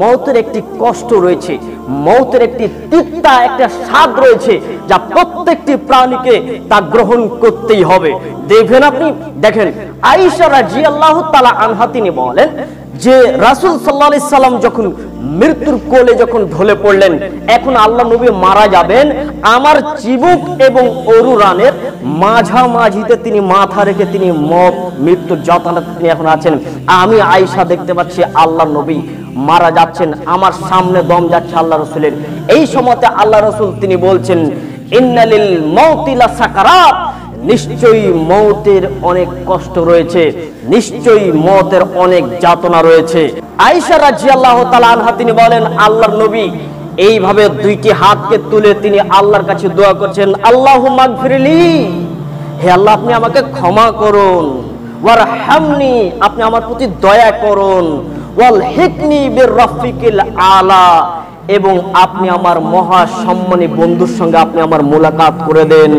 মওতের একটি কষ্ট রয়েছে, মওতের একটি তিক্তা একটা স্বাদ রয়েছে, যা প্রত্যেকটি প্রাণীকে তা গ্রহণ করতেই হবে। দেখবেন আপনি, দেখেন আয়েশা রাদিয়াল্লাহু তাআলা আনহা তিনি বলেন যে রাসূল সাল্লাল্লাহু আলাইহি সাল্লাম যখন মৃত্যুর কোলে যখন ঢলে পড়লেন, এখন আল্লাহ নবী মারা যাবেন, আমার চিবুক এবং অরুরানের মাঝামাঝিতে তিনি মাথা রেখে তিনি মৃত্যুর যন্ত্রণাতে তিনি এখন আছেন। আমি আয়েশা দেখতে পাচ্ছি আল্লাহ নবী মারা যাচ্ছেন, আমার সামনে দম যাচ্ছে আল্লাহ রাসূলের। এই সময়তে আল্লাহ রাসূল তিনি বলছেন, ইন্নালিল মাউতি লাসাকারাত, নিশ্চয়ই মওতের অনেক কষ্ট রয়েছে, নিশ্চয়ই মওতের অনেক যাতনা রয়েছে। আয়েশা রাদিয়াল্লাহু তাআলা আনহা তিনি বলেন, আল্লাহর নবী এইভাবে দুইটি হাতকে তুলে তিনি আল্লাহর কাছে দোয়া করছেন, আল্লাহুম্মা গফিরলি, হে আল্লাহ আপনি আমাকে ক্ষমা করুন, ওয়ারহামনি, আপনি আমার প্রতি দয়া করুন, ওয়াল হিকনি বির রাফিকিল আলা, এবং আপনি আমার মহা সম্মানী বন্ধুর সঙ্গে আপনি আমার মোলাকাত করে দেন।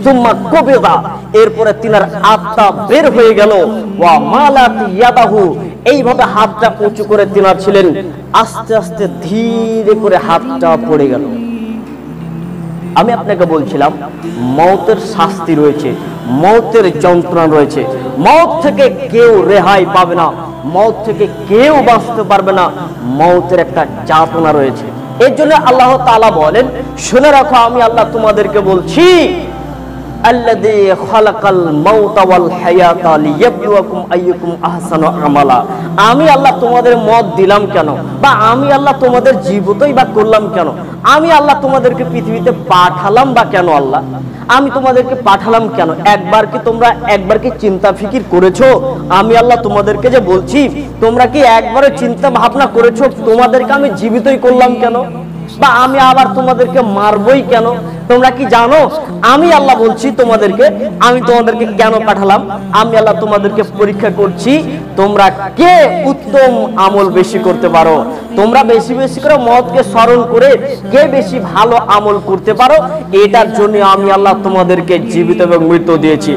সুম্মা কবিদা, এরপরে তিনার আত্মা বের হয়ে গেল, ওয়া মালাত ইয়াদাহু, এইভাবে হাতটা উঁচু করে তিনার ছিলেন, আস্তে আস্তে ধীরে করে হাতটা পড়ে গেল। আমি আপনাকে বলছিলাম মওতের শাস্তি রয়েছে, মওতের যন্ত্রণা রয়েছে, মওত থেকে কেউ রেহাই পাবে না, মওত থেকে কেউ বাঁচতে পারবে না, মওতের একটা যাতনা রয়েছে। এর জন্য আল্লাহ তাআলা বলেন, শুনে রাখো আমি আল্লাহ তোমাদেরকে বলছি, আল্লাযী খালাকাল মাউতা ওয়াল হায়াতা লিয়াবলুয়াকুম আইয়ুকুম আহসানু আমালা। আমি আল্লাহ তোমাদের মত দিলাম কেন, বা আমি আল্লাহ তোমাদের জীবিতই বা করলাম কেন, আমি আল্লাহ তোমাদেরকে পৃথিবীতে পাঠালাম বা কেন, আল্লাহ আমি তোমাদেরকে পাঠালাম কেন? একবার কি চিন্তা ফিকির করেছো? আমি আল্লাহ তোমাদেরকে যে বলছি, তোমরা কি একবারও চিন্তা ভাবনা করেছো তোমাদেরকে আমি জীবিতই করলাম কেন, বা আমি আবার তোমাদেরকে মারবই কেন? তোমরা কি জানো আমি আল্লাহ বলছি তোমাদেরকে, আমি তোমাদেরকে কেন পাঠালাম? আমি আল্লাহ তোমাদেরকে পরীক্ষা করছি, তোমরা কে উত্তম আমল বেশি করতে পারো, তোমরা বেশি বেশি করে মওতকে স্মরণ করে কে বেশি ভালো আমল করতে পারো, এটার জন্য আমি আল্লাহ তোমাদেরকে জীবিত এবং মৃত্যু দিয়েছি।